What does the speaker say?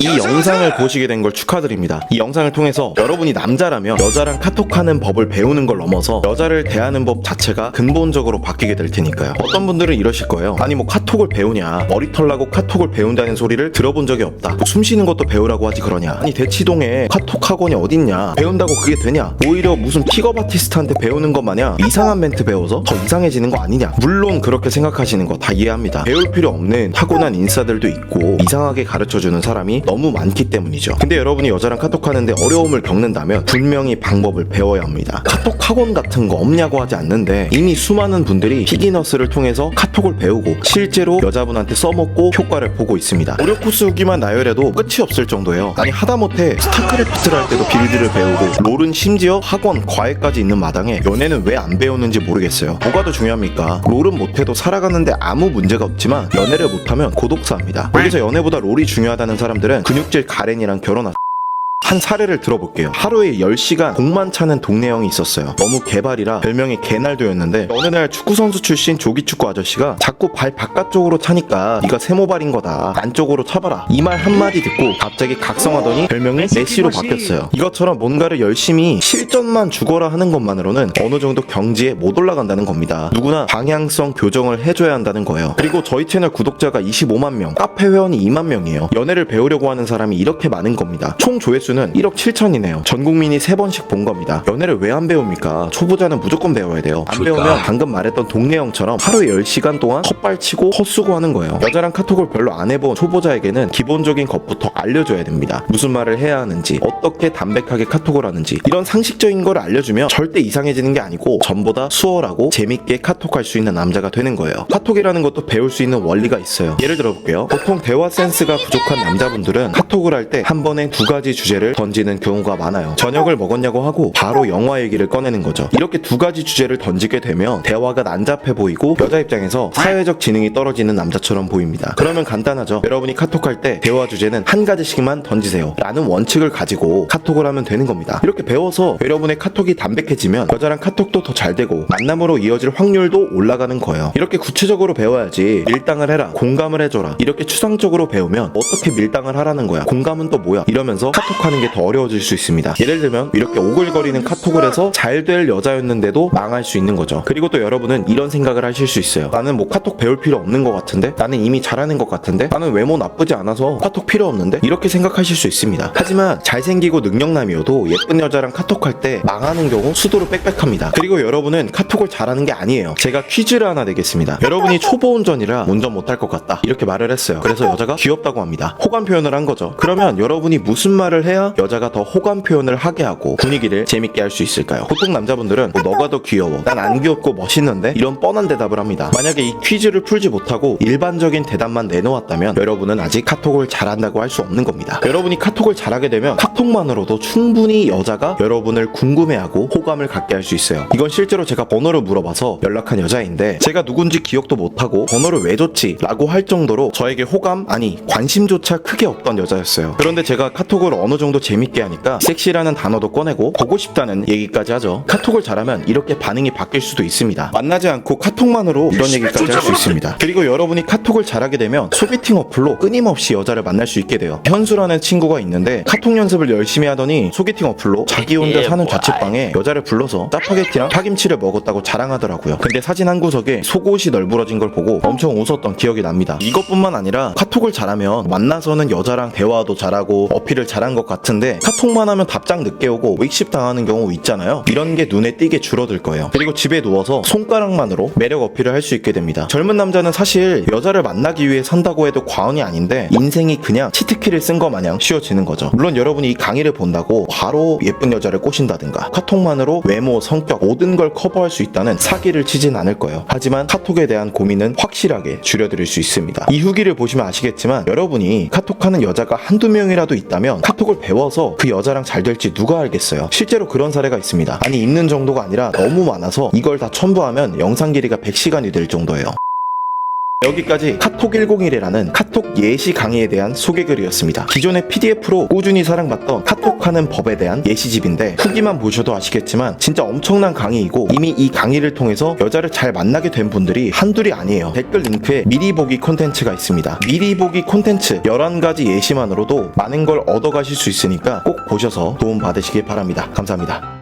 이 영상을 보시게 된 걸 축하드립니다. 이 영상을 통해서 여러분이 남자라면 여자랑 카톡하는 법을 배우는 걸 넘어서 여자를 대하는 법 자체가 근본적으로 바뀌게 될 테니까요. 어떤 분들은 이러실 거예요. 아니 뭐 카톡을 배우냐, 머리털 나고 카톡을 배운다는 소리를 들어본 적이 없다. 뭐 숨 쉬는 것도 배우라고 하지 그러냐. 아니 대치동에 카톡 학원이 어딨냐, 배운다고 그게 되냐. 오히려 무슨 픽업 아티스트한테 배우는 것 마냥 이상한 멘트 배워서 더 이상해지는 거 아니냐. 물론 그렇게 생각하시는 거 다 이해합니다. 배울 필요 없는 타고난 인싸들도 있고 이상하게 가르쳐주는 사람이 너무 많기 때문이죠. 근데 여러분이 여자랑 카톡하는데 어려움을 겪는다면 분명히 방법을 배워야 합니다. 카톡 학원 같은 거 없냐고 하지 않는데 이미 수많은 분들이 피기너스를 통해서 카톡을 배우고 실제로 여자분한테 써먹고 효과를 보고 있습니다. 무료 코스 후기만 나열해도 끝이 없을 정도예요. 아니 하다못해 스타크래프트를 할 때도 빌드를 배우고 롤은 심지어 학원, 과외까지 있는 마당에 연애는 왜 안 배우는지 모르겠어요. 뭐가 더 중요합니까? 롤은 못해도 살아가는데 아무 문제가 없지만 연애를 못하면 고독사합니다. 여기서 연애보다 롤이 중요하다는 사람들은 근육질 가렌이랑 결혼하 한 사례를 들어볼게요. 하루에 10시간 공만 차는 동네 형이 있었어요. 너무 개발이라 별명이 개날도였는데 어느 날 축구선수 출신 조기축구 아저씨가 자꾸 발 바깥쪽으로 차니까 네가 세모발인 거다, 안쪽으로 차봐라, 이 말 한마디 듣고 갑자기 각성하더니 별명이 메시로 바뀌었어요. 이것처럼 뭔가를 열심히 실전만 죽어라 하는 것만으로는 어느 정도 경지에 못 올라간다는 겁니다. 누구나 방향성 교정을 해줘야 한다는 거예요. 그리고 저희 채널 구독자가 25만 명, 카페 회원이 2만 명이에요. 연애를 배우려고 하는 사람이 이렇게 많은 겁니다. 총 조회수는 1억 7천이네요. 전 국민이 3번씩 본 겁니다. 연애를 왜 안 배웁니까? 초보자는 무조건 배워야 돼요. 안 배우면 방금 말했던 동네 형처럼 하루에 10시간 동안 헛발치고 헛수고하는 거예요. 여자랑 카톡을 별로 안 해본 초보자에게는 기본적인 것부터 알려줘야 됩니다. 무슨 말을 해야 하는지, 어떻게 담백하게 카톡을 하는지, 이런 상식적인 걸 알려주면 절대 이상해지는 게 아니고 전보다 수월하고 재밌게 카톡할 수 있는 남자가 되는 거예요. 카톡이라는 것도 배울 수 있는 원리가 있어요. 예를 들어볼게요. 보통 대화 센스가 부족한 남자분들은 카톡을 할 때 한 번에 2가지 주제를 던지는 경우가 많아요. 저녁을 먹었냐고 하고 바로 영화 얘기를 꺼내는 거죠. 이렇게 2가지 주제를 던지게 되면 대화가 난잡해 보이고 여자 입장에서 사회적 지능이 떨어지는 남자처럼 보입니다. 그러면 간단하죠. 여러분이 카톡할 때 대화 주제는 1가지씩만 던지세요 라는 원칙을 가지고 카톡을 하면 되는 겁니다. 이렇게 배워서 여러분의 카톡이 담백해지면 여자랑 카톡도 더 잘 되고 만남으로 이어질 확률도 올라가는 거예요. 이렇게 구체적으로 배워야지 밀당을 해라, 공감을 해줘라 이렇게 추상적으로 배우면 어떻게 밀당을 하라는 거야, 공감은 또 뭐야 이러면서 카톡하는 게 더 어려워질 수 있습니다. 예를 들면 이렇게 오글거리는 카톡을 해서 잘 될 여자였는데도 망할 수 있는 거죠. 그리고 또 여러분은 이런 생각을 하실 수 있어요. 나는 뭐 카톡 배울 필요 없는 것 같은데, 나는 이미 잘하는 것 같은데, 나는 외모 나쁘지 않아서 카톡 필요 없는데, 이렇게 생각하실 수 있습니다. 하지만 잘생기고 능력남이어도 예쁜 여자랑 카톡할 때 망하는 경우 수두로 빽빽합니다. 그리고 여러분은 카톡을 잘하는 게 아니에요. 제가 퀴즈를 하나 내겠습니다. 여러분이 초보 운전이라 운전 못할 것 같다 이렇게 말을 했어요. 그래서 여자가 귀엽다고 합니다. 호감 표현을 한 거죠. 그러면 여러분이 무슨 말을 해야 여자가 더 호감 표현을 하게 하고 분위기를 재밌게 할 수 있을까요? 보통 남자분들은 뭐 너가 더 귀여워, 난 안 귀엽고 멋있는데, 이런 뻔한 대답을 합니다. 만약에 이 퀴즈를 풀지 못하고 일반적인 대답만 내놓았다면 여러분은 아직 카톡을 잘한다고 할 수 없는 겁니다. 여러분이 카톡을 잘하게 되면 카톡만으로도 충분히 여자가 여러분을 궁금해하고 호감을 갖게 할 수 있어요. 이건 실제로 제가 번호를 물어봐서 연락한 여자인데 제가 누군지 기억도 못하고 번호를 왜 줬지? 라고 할 정도로 저에게 호감, 아니 관심조차 크게 없던 여자였어요. 그런데 제가 카톡을 어느 정도 재밌게 하니까 섹시라는 단어도 꺼내고 보고 싶다는 얘기까지 하죠. 카톡을 잘하면 이렇게 반응이 바뀔 수도 있습니다. 만나지 않고 카톡만으로 이런 얘기까지 할 수 있습니다. 그리고 여러분이 카톡을 잘하게 되면 소개팅 어플로 끊임없이 여자를 만날 수 있게 돼요. 현수라는 친구가 있는데 카톡 연습을 열심히 하더니 소개팅 어플로 자기 혼자 사는 자취방에 여자를 불러서 짜파게티랑 파김치를 먹었다고 자랑하더라고요. 근데 사진 한 구석에 속옷이 널브러진 걸 보고 엄청 웃었던 기억이 납니다. 이것뿐만 아니라 카톡을 잘하면 만나서는 여자랑 대화도 잘하고 어필을 잘한 것 같은데 카톡만 하면 답장 늦게 오고 웨이십 당하는 경우 있잖아요. 이런 게 눈에 띄게 줄어들 거예요. 그리고 집에 누워서 손가락만으로 매력 어필을 할 수 있게 됩니다. 젊은 남자는 사실 여자를 만나기 위해 산다고 해도 과언이 아닌데 인생이 그냥 치트키를 쓴 거 마냥 쉬워지는 거죠. 물론 여러분이 이 강의를 본다고 바로 예쁜 여자를 꼬신다든가 카톡만으로 외모, 성격 모든 걸 커버할 수 있다는 사기를 치진 않을 거예요. 하지만 카톡에 대한 고민은 확실하게 줄여드릴 수 있습니다. 이 후기를 보시면 아시겠지만 여러분이 카톡하는 여자가 한두 명이라도 있다면 카톡을 배워서 그 여자랑 잘 될지 누가 알겠어요. 실제로 그런 사례가 있습니다. 아니 있는 정도가 아니라 너무 많아서 이걸 다 첨부하면 영상 길이가 100시간이 될 정도예요. 여기까지 카톡 101이라는 카톡 예시 강의에 대한 소개글이었습니다. 기존의 PDF로 꾸준히 사랑받던 카톡하는 법에 대한 예시집인데 후기만 보셔도 아시겠지만 진짜 엄청난 강의이고 이미 이 강의를 통해서 여자를 잘 만나게 된 분들이 한둘이 아니에요. 댓글 링크에 미리 보기 콘텐츠가 있습니다. 미리 보기 콘텐츠 11가지 예시만으로도 많은 걸 얻어가실 수 있으니까 꼭 보셔서 도움 받으시길 바랍니다. 감사합니다.